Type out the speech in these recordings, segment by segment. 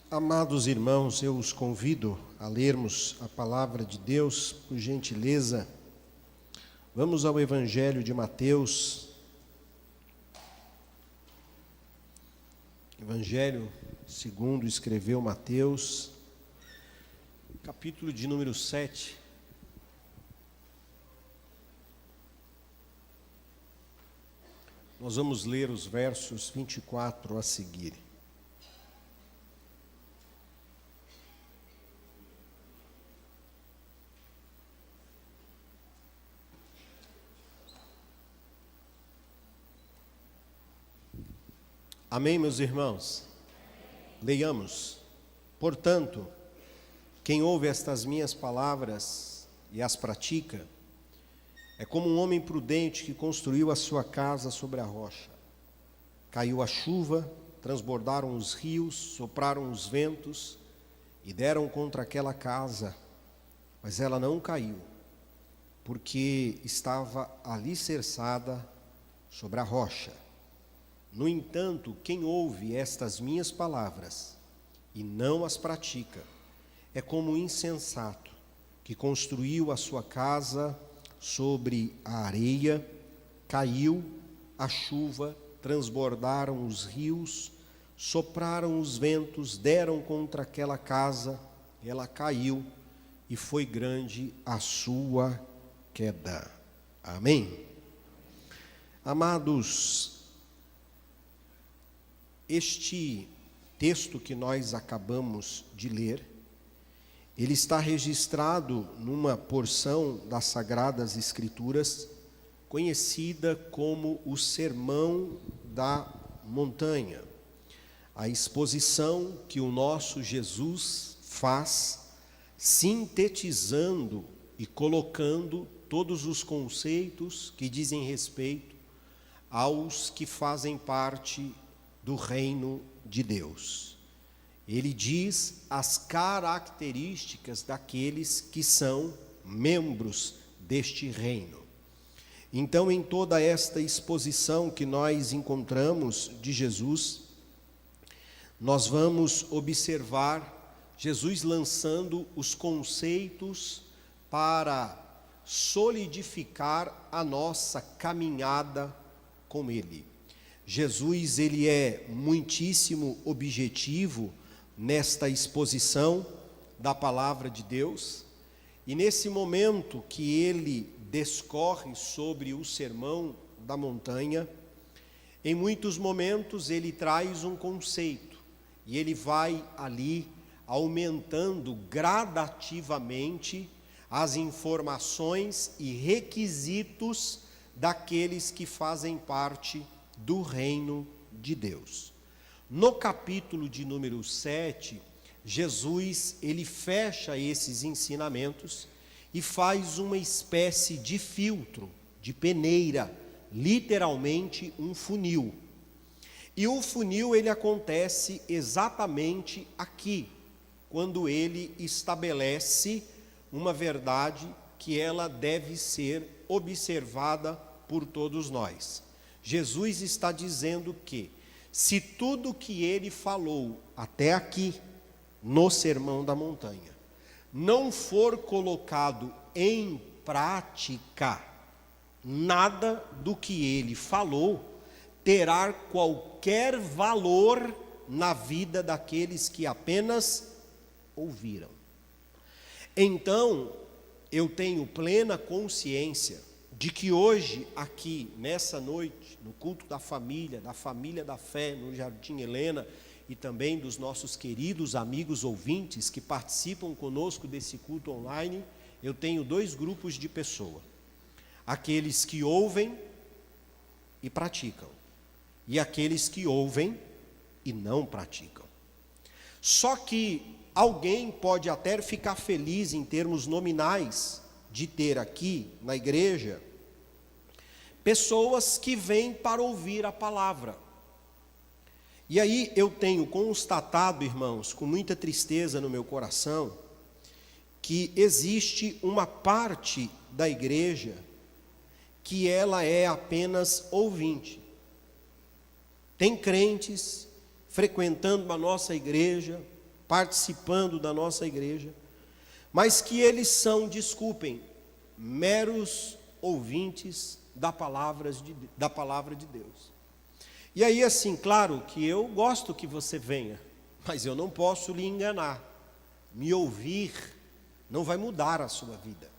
Amados irmãos, eu os convido a lermos a palavra de Deus, por gentileza. Vamos ao Evangelho de Mateus. Evangelho segundo escreveu Mateus, capítulo de número 7. Nós vamos ler os versos 24 a seguir. Amém, meus irmãos? Leiamos. Portanto, quem ouve estas minhas palavras e as pratica, é como um homem prudente que construiu a sua casa sobre a rocha. Caiu a chuva, transbordaram os rios, sopraram os ventos e deram contra aquela casa, mas ela não caiu, porque estava alicerçada sobre a rocha. No entanto, quem ouve estas minhas palavras e não as pratica, é como um insensato que construiu a sua casa sobre a areia. Caiu a chuva, transbordaram os rios, sopraram os ventos, deram contra aquela casa, ela caiu e foi grande a sua queda. Amém? Amados, este texto que nós acabamos de ler, ele está registrado numa porção das Sagradas Escrituras, conhecida como o Sermão da Montanha. A exposição que o nosso Jesus faz, sintetizando e colocando todos os conceitos que dizem respeito aos que fazem parte do reino de Deus. Ele diz as características daqueles que são membros deste reino. Então, em toda esta exposição que nós encontramos de Jesus, nós vamos observar Jesus lançando os conceitos para solidificar a nossa caminhada com Ele. Jesus, ele é muitíssimo objetivo nesta exposição da palavra de Deus, e nesse momento que ele discorre sobre o Sermão da Montanha, em muitos momentos ele traz um conceito, e ele vai ali aumentando gradativamente as informações e requisitos daqueles que fazem parte do reino de Deus. No capítulo de número 7, Jesus, ele fecha esses ensinamentos e faz uma espécie de filtro, de peneira, literalmente um funil. E o funil, ele acontece exatamente aqui, quando ele estabelece uma verdade que ela deve ser observada por todos nós. Jesus está dizendo que, se tudo que ele falou até aqui, no Sermão da Montanha, não for colocado em prática, nada do que ele falou terá qualquer valor na vida daqueles que apenas ouviram. Então, eu tenho plena consciência de que hoje, aqui, nessa noite, no culto da família da fé, no Jardim Helena, e também dos nossos queridos amigos ouvintes que participam conosco desse culto online, eu tenho dois grupos de pessoas: aqueles que ouvem e praticam, e aqueles que ouvem e não praticam. Só que alguém pode até ficar feliz em termos nominais de ter aqui na igreja pessoas que vêm para ouvir a palavra. E aí eu tenho constatado, irmãos, com muita tristeza no meu coração, que existe uma parte da igreja que ela é apenas ouvinte. Tem crentes frequentando a nossa igreja, participando da nossa igreja, mas que eles são, desculpem, meros ouvintes da palavra de Deus. E aí, assim, claro que eu gosto que você venha, mas eu não posso lhe enganar. Me ouvir não vai mudar a sua vida.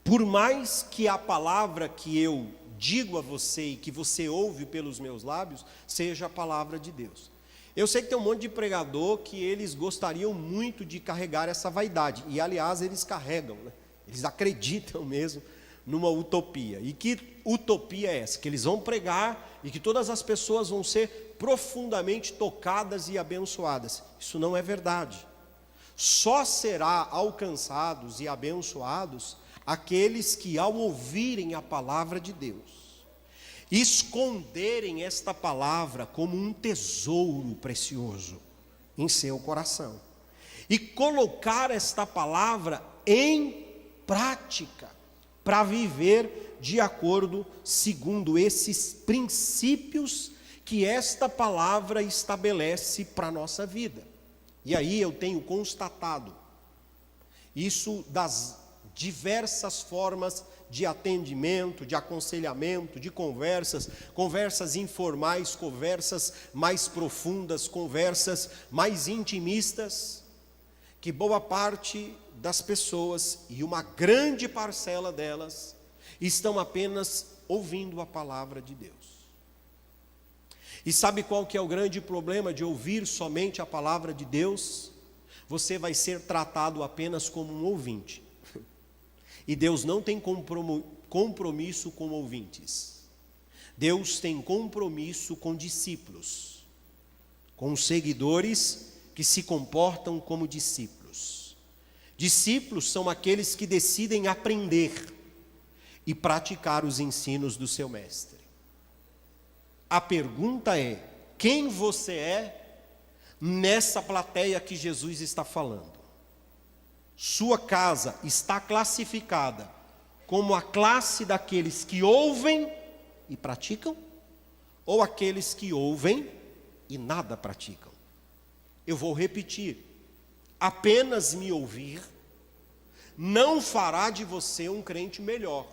Por mais que a palavra que eu digo a você e que você ouve pelos meus lábios, seja a palavra de Deus. Eu sei que tem um monte de pregador que eles gostariam muito de carregar essa vaidade, e aliás eles carregam, né? Eles acreditam mesmo numa utopia. E que utopia é essa? Que eles vão pregar e que todas as pessoas vão ser profundamente tocadas e abençoadas. Isso não é verdade. Só será alcançados e abençoados aqueles que, ao ouvirem a palavra de Deus, esconderem esta palavra como um tesouro precioso em seu coração e colocar esta palavra em prática para viver de acordo segundo esses princípios que esta palavra estabelece para a nossa vida. E aí eu tenho constatado isso das diversas formas de atendimento, de aconselhamento, de conversas informais, conversas mais profundas, conversas mais intimistas, que boa parte das pessoas, e uma grande parcela delas, estão apenas ouvindo a palavra de Deus. E sabe qual que é o grande problema de ouvir somente a palavra de Deus? Você vai ser tratado apenas como um ouvinte. E Deus não tem compromisso com ouvintes. Deus tem compromisso com discípulos, com seguidores que se comportam como discípulos. Discípulos são aqueles que decidem aprender e praticar os ensinos do seu mestre. A pergunta é: quem você é nessa plateia que Jesus está falando? Sua casa está classificada como a classe daqueles que ouvem e praticam, ou aqueles que ouvem e nada praticam? Eu vou repetir: apenas me ouvir não fará de você um crente melhor.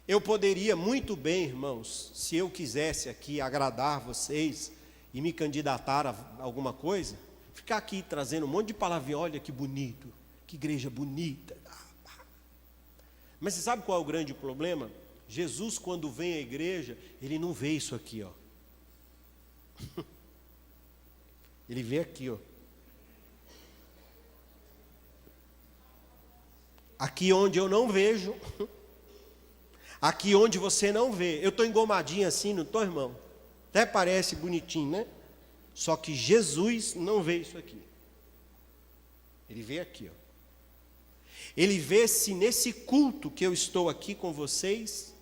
Eu poderia muito bem, irmãos, se eu quisesse aqui agradar vocês e me candidatar a alguma coisa, ficar aqui trazendo um monte de palavrinha, olha que bonito, que igreja bonita. Mas você sabe qual é o grande problema? Jesus, quando vem à igreja, ele não vê isso aqui, ó. Ele vê aqui, ó. Aqui onde eu não vejo, aqui onde você não vê. Eu estou engomadinho assim, não estou, irmão? Até parece bonitinho, né? Só que Jesus não vê isso aqui. Ele vê aqui, ó. Ele vê se nesse culto que eu estou aqui com vocês,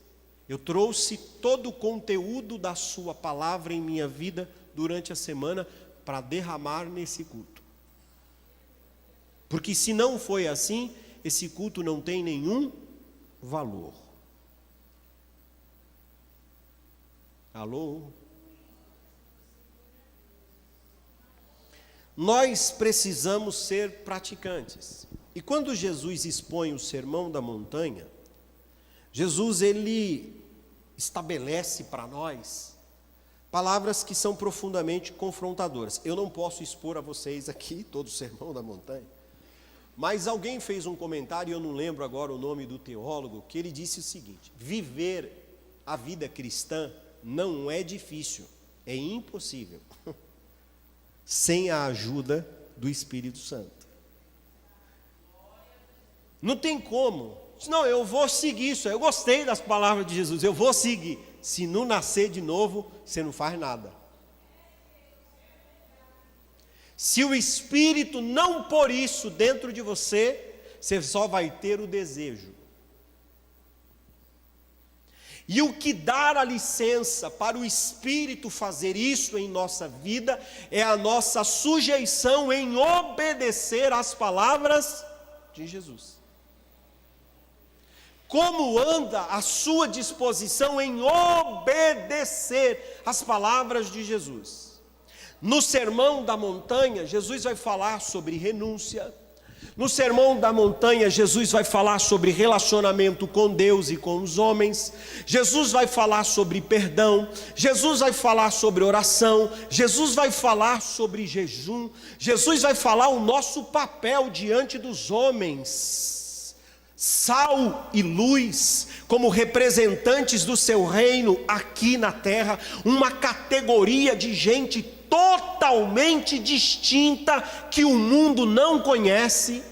eu trouxe todo o conteúdo da sua palavra em minha vida durante a semana para derramar nesse culto. Porque se não foi assim, esse culto não tem nenhum valor. Alô? Nós precisamos ser praticantes. E quando Jesus expõe o Sermão da Montanha, Jesus ele estabelece para nós palavras que são profundamente confrontadoras. Eu não posso expor a vocês aqui todo o Sermão da Montanha, mas alguém fez um comentário, eu não lembro agora o nome do teólogo, que ele disse o seguinte: viver a vida cristã não é difícil, é impossível, sem a ajuda do Espírito Santo. Não tem como. Não, eu vou seguir isso. Eu gostei das palavras de Jesus, eu vou seguir. Se não nascer de novo, você não faz nada. Se o Espírito não pôr isso dentro de você, você só vai ter o desejo. E o que dá a licença para o Espírito fazer isso em nossa vida é a nossa sujeição em obedecer às palavras de Jesus. Como anda a sua disposição em obedecer às palavras de Jesus? No Sermão da Montanha, Jesus vai falar sobre renúncia. No Sermão da Montanha, Jesus vai falar sobre relacionamento com Deus e com os homens. Jesus vai falar sobre perdão. Jesus vai falar sobre oração. Jesus vai falar sobre jejum. Jesus vai falar o nosso papel diante dos homens. Sal e luz, como representantes do seu reino aqui na terra, uma categoria de gente totalmente distinta que o mundo não conhece.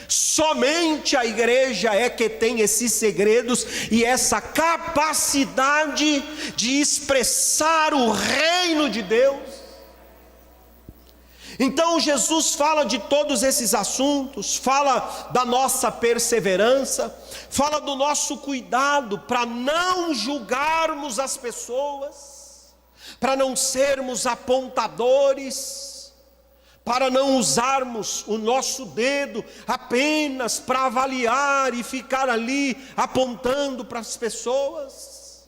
Somente a igreja é que tem esses segredos e essa capacidade de expressar o reino de Deus. Então Jesus fala de todos esses assuntos, fala da nossa perseverança, fala do nosso cuidado para não julgarmos as pessoas, para não sermos apontadores, para não usarmos o nosso dedo apenas para avaliar e ficar ali apontando para as pessoas.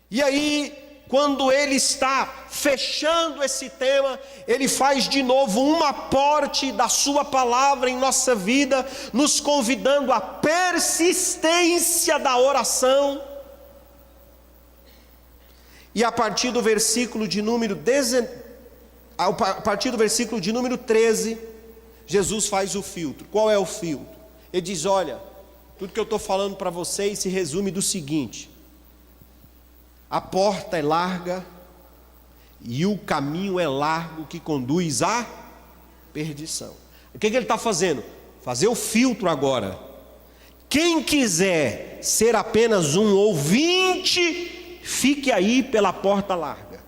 E aí, quando ele está fechando esse tema, ele faz de novo um aporte da sua palavra em nossa vida, nos convidando à persistência da oração. E a partir do versículo de número 13, Jesus faz o filtro. Qual é o filtro? Ele diz: olha, tudo que eu estou falando para vocês se resume do seguinte: a porta é larga e o caminho é largo que conduz à perdição. O que ele está fazendo? Fazer o filtro agora. Quem quiser ser apenas um ouvinte, fique aí pela porta larga.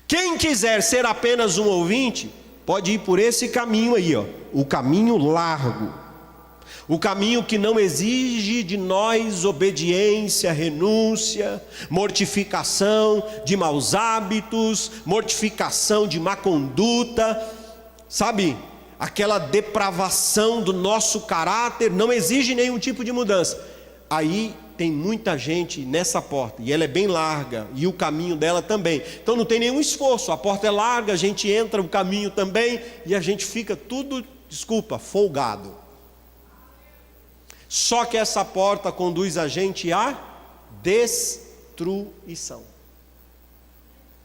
Quem quiser ser apenas um ouvinte, pode ir por esse caminho aí, ó, o caminho largo. O caminho que não exige de nós obediência, renúncia, mortificação de maus hábitos, mortificação de má conduta, sabe? Aquela depravação do nosso caráter, não exige nenhum tipo de mudança. Aí tem muita gente nessa porta, e ela é bem larga, e o caminho dela também. Então não tem nenhum esforço, a porta é larga, a gente entra, o caminho também, e a gente fica tudo, folgado. Só que essa porta conduz a gente à destruição,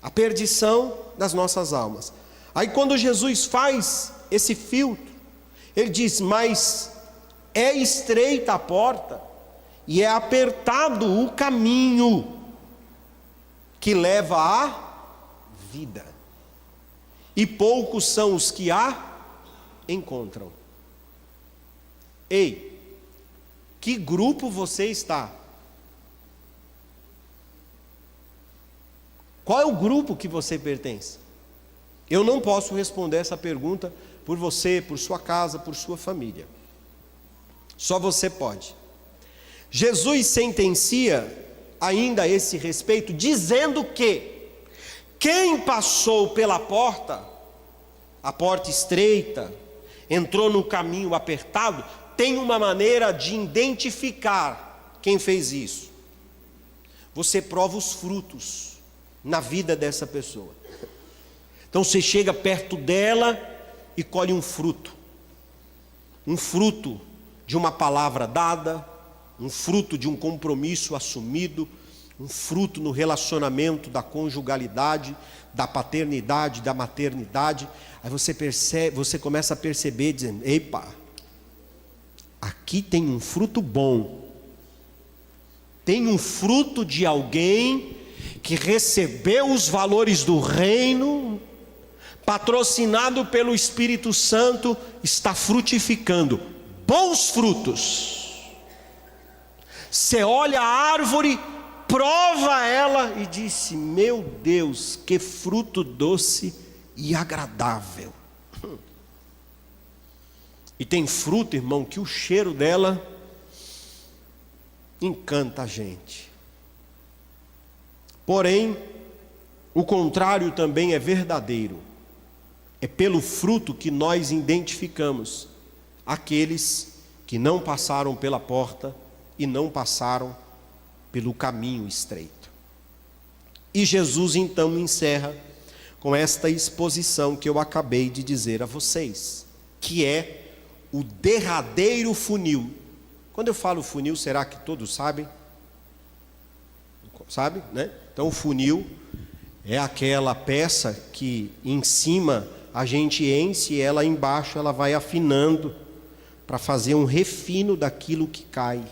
a perdição das nossas almas. Aí quando Jesus faz esse filtro, ele diz: mas é estreita a porta e é apertado o caminho que leva à vida, e poucos são os que a encontram. Ei, que grupo você está? Qual é o grupo que você pertence? Eu não posso responder essa pergunta por você, por sua casa, por sua família. Só você pode. Jesus sentencia ainda a esse respeito, dizendo que quem passou pela porta, a porta estreita, entrou no caminho apertado, tem uma maneira de identificar quem fez isso. Você prova os frutos na vida dessa pessoa. Então você chega perto dela e colhe um fruto de uma palavra dada, um fruto de um compromisso assumido, um fruto no relacionamento da conjugalidade, da paternidade, da maternidade. Aí você começa a perceber, dizendo: epa, aqui tem um fruto bom, tem um fruto de alguém que recebeu os valores do reino, patrocinado pelo Espírito Santo, está frutificando bons frutos. Você olha a árvore, prova ela e diz: meu Deus, que fruto doce e agradável. E tem fruta, irmão, que o cheiro dela encanta a gente. Porém, o contrário também é verdadeiro. É pelo fruto que nós identificamos aqueles que não passaram pela porta e não passaram pelo caminho estreito. E Jesus então encerra com esta exposição que eu acabei de dizer a vocês, que é o derradeiro funil. Quando eu falo funil, será que todos sabem? Sabe, né? Então o funil é aquela peça que em cima a gente enche e ela embaixo ela vai afinando para fazer um refino daquilo que cai.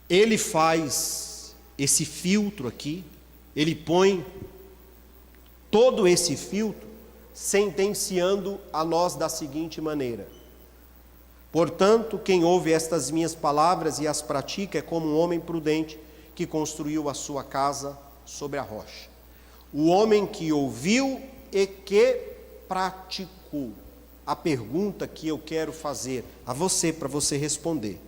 Ele faz esse filtro aqui, ele põe todo esse filtro sentenciando a nós da seguinte maneira: portanto, quem ouve estas minhas palavras e as pratica é como um homem prudente que construiu a sua casa sobre a rocha. O homem que ouviu e que praticou. A pergunta que eu quero fazer a você, para você responder: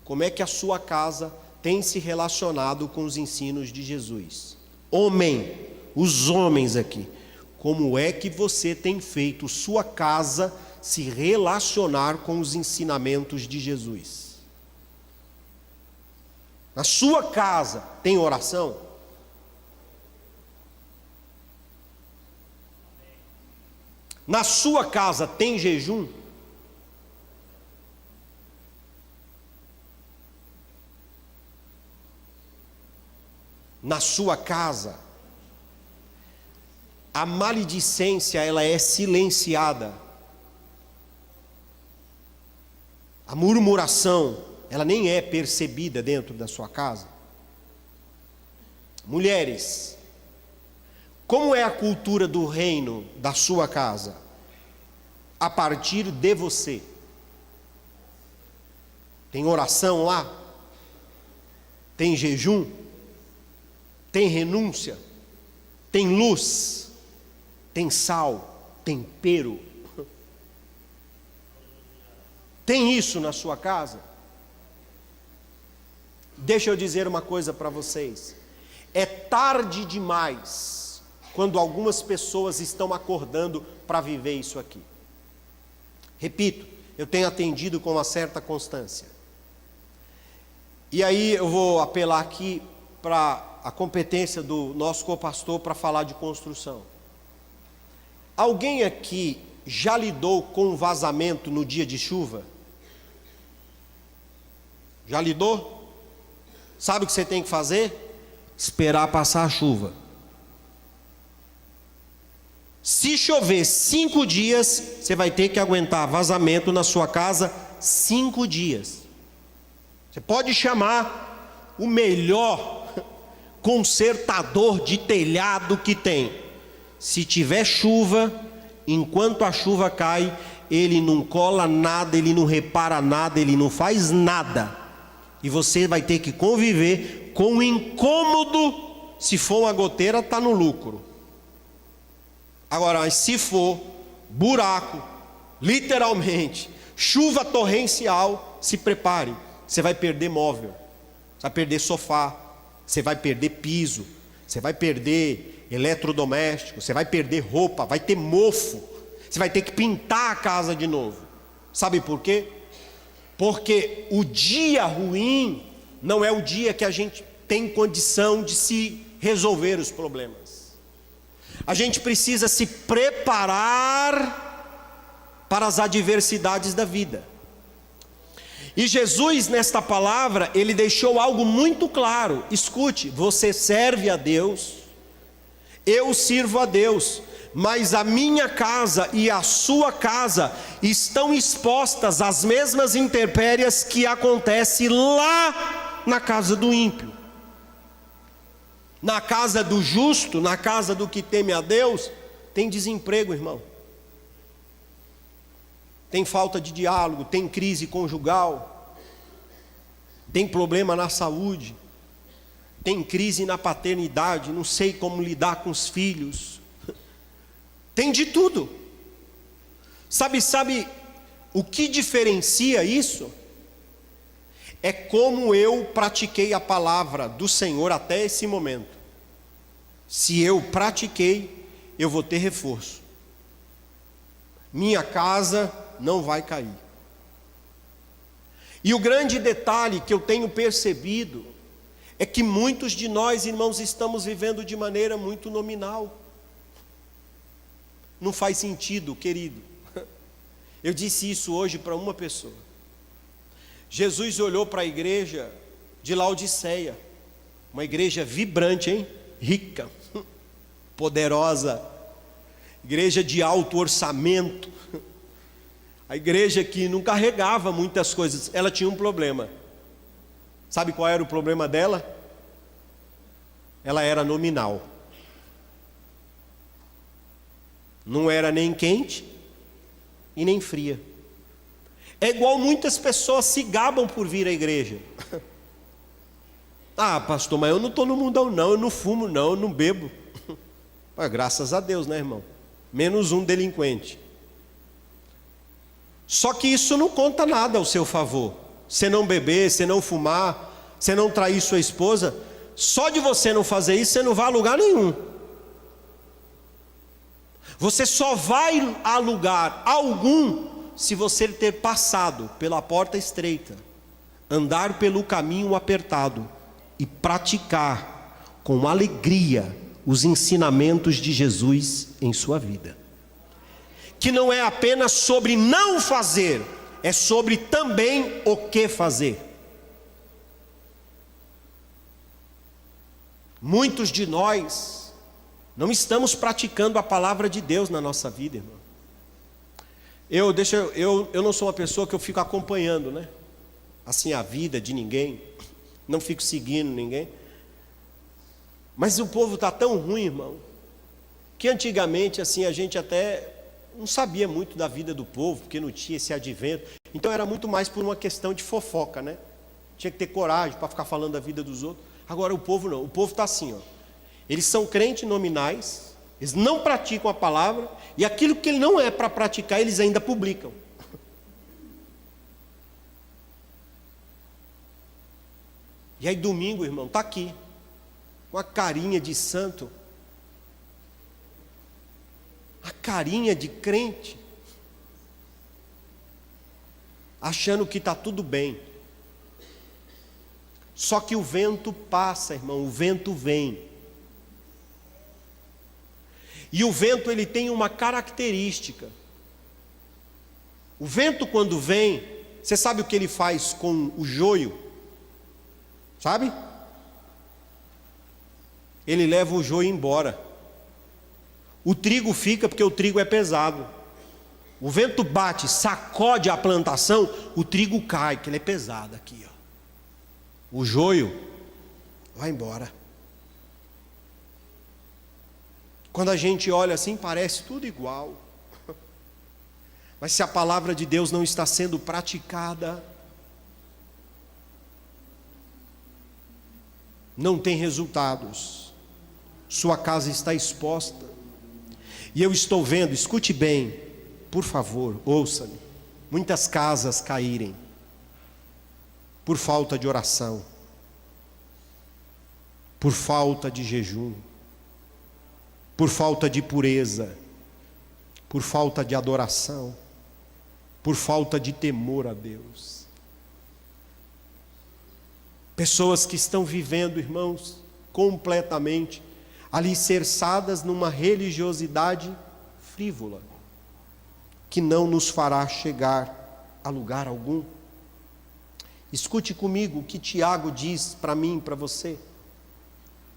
como é que a sua casa tem se relacionado com os ensinos de Jesus? Homem, os homens aqui, como é que você tem feito sua casa se relacionar com os ensinamentos de Jesus? Na sua casa tem oração? Na sua casa tem jejum? Na sua casa a maledicência ela é silenciada? A murmuração ela nem é percebida dentro da sua casa? Mulheres, como é a cultura do reino da sua casa? A partir de você. Tem oração lá? Tem jejum? Tem renúncia? Tem luz? Tem sal? Tempero? Tem isso na sua casa? Deixa eu dizer uma coisa para vocês. É tarde demais quando algumas pessoas estão acordando para viver isso aqui. Repito, eu tenho atendido com uma certa constância. E aí eu vou apelar aqui para a competência do nosso copastor para falar de construção. Alguém aqui já lidou com vazamento no dia de chuva? Já lidou? Sabe o que você tem que fazer? Esperar passar a chuva. Se chover 5 dias, você vai ter que aguentar vazamento na sua casa 5 dias. Você pode chamar o melhor consertador de telhado que tem. Se tiver chuva, enquanto a chuva cai, ele não cola nada, ele não repara nada, ele não faz nada. E você vai ter que conviver com o incômodo. Se for uma goteira, está no lucro. Agora, se for buraco, literalmente, chuva torrencial, se prepare. Você vai perder móvel, você vai perder sofá, você vai perder piso, você vai perder eletrodoméstico, você vai perder roupa, vai ter mofo, você vai ter que pintar a casa de novo. Sabe por quê? Porque o dia ruim não é o dia que a gente tem condição de se resolver os problemas. A gente precisa se preparar para as adversidades da vida. E Jesus, nesta palavra, ele deixou algo muito claro. Escute, você serve a Deus, eu sirvo a Deus, mas a minha casa e a sua casa estão expostas às mesmas intempéries que acontecem lá na casa do ímpio. Na casa do justo, na casa do que teme a Deus, tem desemprego, irmão. Tem falta de diálogo, tem crise conjugal, tem problema na saúde, tem crise na paternidade, não sei como lidar com os filhos. Tem de tudo. Sabe o que diferencia isso? É como eu pratiquei a palavra do Senhor até esse momento. Se eu pratiquei, eu vou ter reforço. Minha casa não vai cair. E o grande detalhe que eu tenho percebido é que muitos de nós, irmãos, estamos vivendo de maneira muito nominal. Não faz sentido, querido. Eu disse isso hoje para uma pessoa. Jesus olhou para a igreja de Laodiceia, uma igreja vibrante, hein? Rica, poderosa, igreja de alto orçamento, a igreja que não carregava muitas coisas. Ela tinha um problema. Sabe qual era o problema dela? Ela era nominal. Não era nem quente e nem fria. É igual muitas pessoas se gabam por vir à igreja. Ah, pastor, mas eu não estou no mundão não, eu não fumo não, eu não bebo. Mas, graças a Deus, né, irmão? Menos um delinquente. Só que isso não conta nada ao seu favor. Você não beber, você não fumar, você não trair sua esposa, só de você não fazer isso, você não vai a lugar nenhum. Você só vai a lugar algum se você ter passado pela porta estreita, andar pelo caminho apertado e praticar com alegria os ensinamentos de Jesus em sua vida. Que não é apenas sobre não fazer, é sobre também o que fazer. Muitos de nós não estamos praticando a palavra de Deus na nossa vida, irmão. Eu não sou uma pessoa que eu fico acompanhando, né? Assim, a vida de ninguém. Não fico seguindo ninguém. Mas o povo está tão ruim, irmão, que antigamente assim a gente até não sabia muito da vida do povo, porque não tinha esse advento. Então era muito mais por uma questão de fofoca, né? Tinha que ter coragem para ficar falando da vida dos outros. Agora o povo não, o povo está assim, ó. Eles são crentes nominais, eles não praticam a palavra, e aquilo que ele não é para praticar, eles ainda publicam. E aí domingo, irmão, está aqui, uma carinha de santo, a carinha de crente, achando que está tudo bem. Só que o vento passa, irmão, o vento vem. E o vento, ele tem uma característica. O vento, quando vem, você sabe o que ele faz com o joio? Sabe? Ele leva o joio embora. O trigo fica porque o trigo é pesado. O vento bate, sacode a plantação, o trigo cai, que ele é pesado aqui, ó. O joio vai embora. Quando a gente olha assim, parece tudo igual. Mas se a palavra de Deus não está sendo praticada, não tem resultados. Sua casa está exposta. E eu estou vendo, escute bem, por favor, ouça-me, muitas casas caírem por falta de oração, por falta de jejum, por falta de pureza, por falta de adoração, por falta de temor a Deus. Pessoas que estão vivendo, irmãos, completamente alicerçadas numa religiosidade frívola, que não nos fará chegar a lugar algum. Escute comigo o que Tiago diz para mim e para você.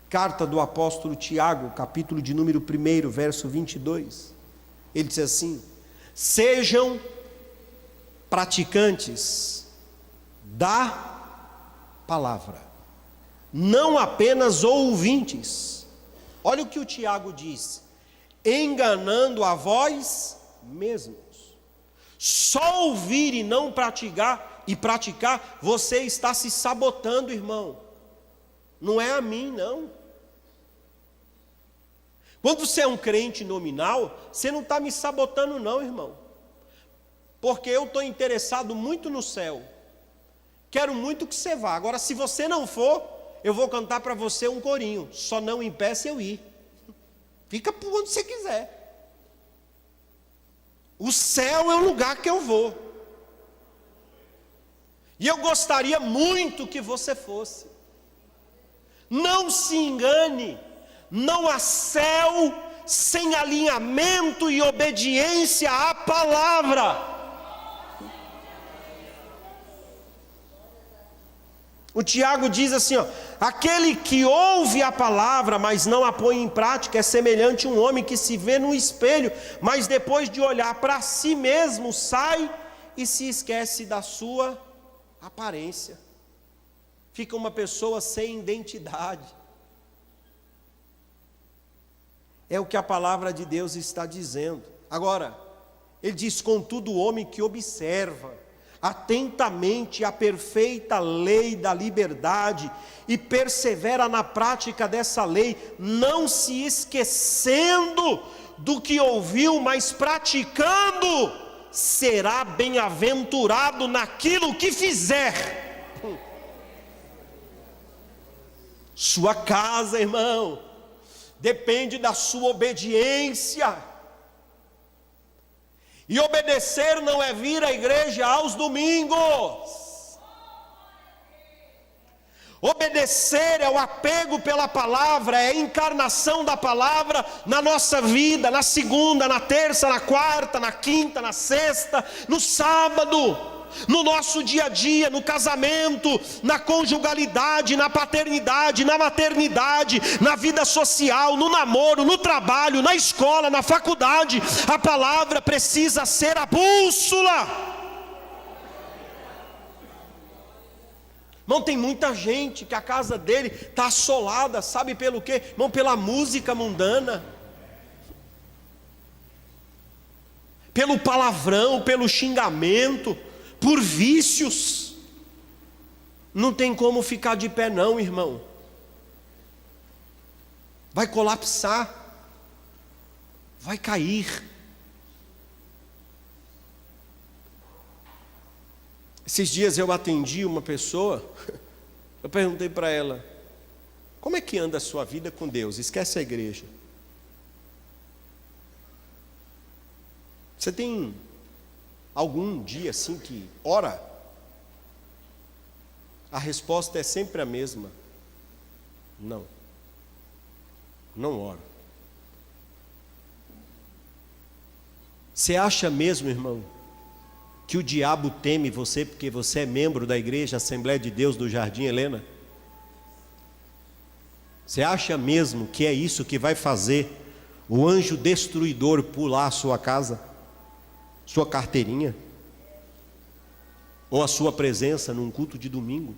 Carta do apóstolo Tiago, capítulo de número 1, verso 22. Ele diz assim: sejam praticantes da palavra, não apenas ouvintes. Olha o que o Tiago diz: enganando a vós mesmos. Só ouvir e não praticar, você está se sabotando, irmão. Não é a mim, não. Quando você é um crente nominal, você não está me sabotando não, irmão. Porque eu estou interessado muito no céu. Quero muito que você vá. Agora, se você não for, eu vou cantar para você um corinho. Só não impeça eu ir. Fica por onde você quiser. O céu é o lugar que eu vou. E eu gostaria muito que você fosse. Não se engane, não há céu sem alinhamento e obediência à palavra. O Tiago diz assim, ó: aquele que ouve a palavra, mas não a põe em prática, é semelhante a um homem que se vê no espelho, mas depois de olhar para si mesmo, sai e se esquece da sua aparência. Fica uma pessoa sem identidade. É o que a palavra de Deus está dizendo. Agora, ele diz: contudo, o homem que observa atentamente a perfeita lei da liberdade e persevera na prática dessa lei, não se esquecendo do que ouviu, mas praticando, será bem-aventurado naquilo que fizer. Sua casa, irmão, depende da sua obediência. E obedecer não é vir à igreja aos domingos. Obedecer é o apego pela palavra, é a encarnação da palavra na nossa vida, na segunda, na terça, na quarta, na quinta, na sexta, no sábado, no nosso dia a dia, no casamento, na conjugalidade, na paternidade, na maternidade, na vida social, no namoro, no trabalho, na escola, na faculdade. A palavra precisa ser a bússola. Irmão, tem muita gente que a casa dele está assolada, sabe pelo quê? Irmão, pela música mundana, pelo palavrão, pelo xingamento, por vícios. Não tem como ficar de pé não, irmão. Vai colapsar, vai cair. Esses dias eu atendi uma pessoa, eu perguntei para ela: como é que anda a sua vida com Deus? Esquece a igreja. Você tem algum dia assim que ora? A resposta é sempre a mesma: não oro. Você acha mesmo, irmão, que o diabo teme você porque você é membro da igreja Assembleia de Deus do Jardim Helena? Você acha mesmo que é isso que vai fazer o anjo destruidor pular a sua casa, sua carteirinha, ou a sua presença num culto de domingo?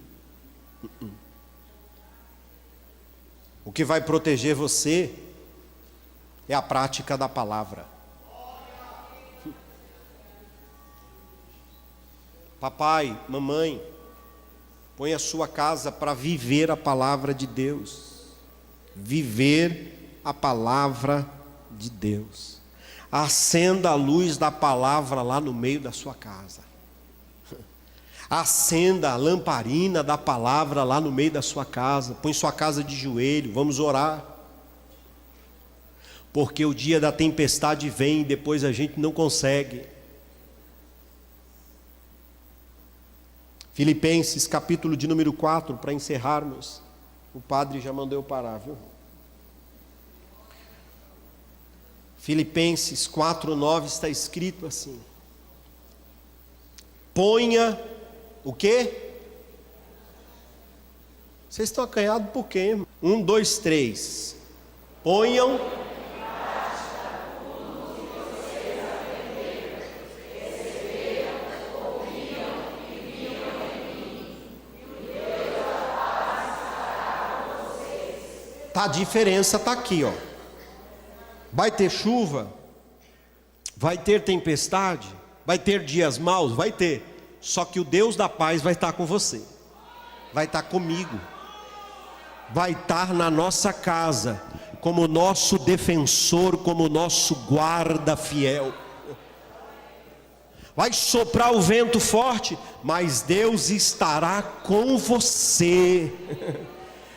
O que vai proteger você é a prática da palavra. Papai, mamãe, põe a sua casa para viver a palavra de Deus. Viver a palavra de Deus. Acenda a luz da palavra lá no meio da sua casa. Acenda a lamparina da palavra lá no meio da sua casa. Põe sua casa de joelho, vamos orar. Porque o dia da tempestade vem e depois a gente não consegue. Filipenses capítulo de número 4, para encerrarmos. O padre já mandou eu parar, viu? Filipenses 4:9 está escrito assim: ponha o quê? Vocês estão acanhados por quê, irmão? 1, 2, 3. Ponham a diferença está aqui, ó. Vai ter chuva, vai ter tempestade, vai ter dias maus, vai ter. Só que o Deus da paz vai estar com você, vai estar comigo, vai estar na nossa casa, como nosso defensor, como nosso guarda fiel. Vai soprar o vento forte, mas Deus estará com você,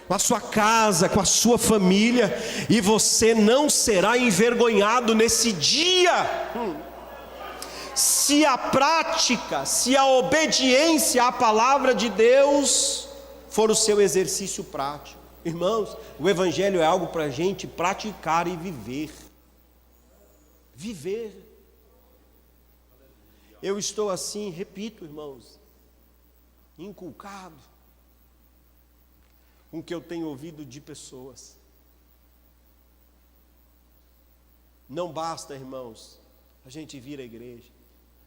com a sua casa, com a sua família, e você não será envergonhado nesse dia. Se a prática, se a obediência à palavra de Deus for o seu exercício prático. Irmãos, o Evangelho é algo para a gente praticar e viver. Viver. Eu estou assim, repito, irmãos, inculcado com o que eu tenho ouvido de pessoas. Não basta, irmãos, a gente vir à igreja,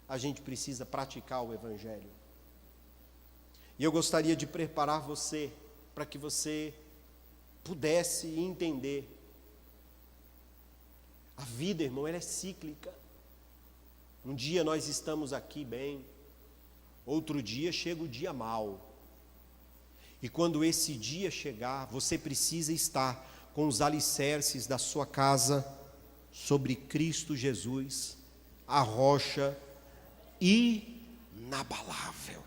a gente precisa praticar o Evangelho. E eu gostaria de preparar você para que você pudesse entender. A vida, irmão, ela é cíclica. Um dia nós estamos aqui bem, outro dia chega o dia mau. E quando esse dia chegar, você precisa estar com os alicerces da sua casa sobre Cristo Jesus, a rocha inabalável.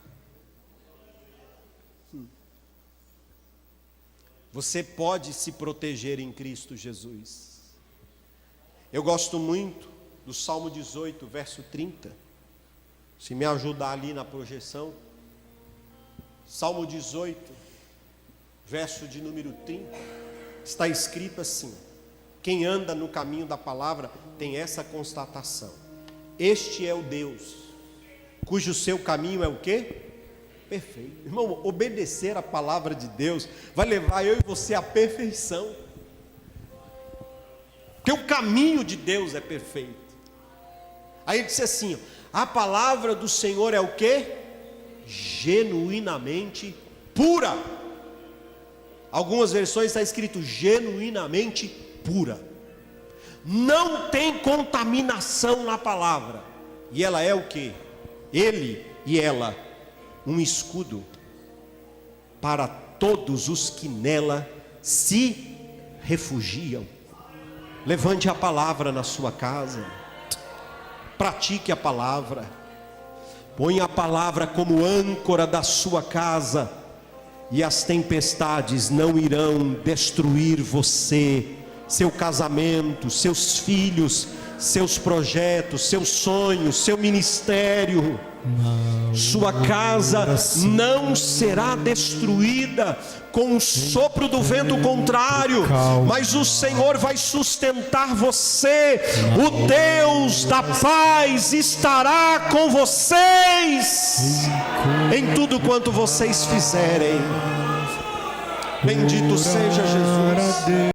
Você pode se proteger em Cristo Jesus. Eu gosto muito do Salmo 18, verso 30. Se me ajudar ali na projeção. Salmo 18, verso de número 30. Está escrito assim: quem anda no caminho da palavra tem essa constatação: este é o Deus, cujo seu caminho é o quê? Perfeito. Irmão, obedecer a palavra de Deus vai levar eu e você à perfeição. Porque o caminho de Deus é perfeito. Aí ele disse assim: a palavra do Senhor é o quê? Genuinamente pura. Algumas versões está escrito genuinamente pura. Não tem contaminação na palavra. E ela é o quê? Ele e ela, um escudo para todos os que nela se refugiam. Levante a palavra na sua casa, pratique a palavra, ponha a palavra como âncora da sua casa, e as tempestades não irão destruir você, seu casamento, seus filhos, seus projetos, seus sonhos, seu ministério. Sua casa não será destruída com o sopro do vento contrário, mas o Senhor vai sustentar você. O Deus da paz estará com vocês em tudo quanto vocês fizerem. Bendito seja Jesus.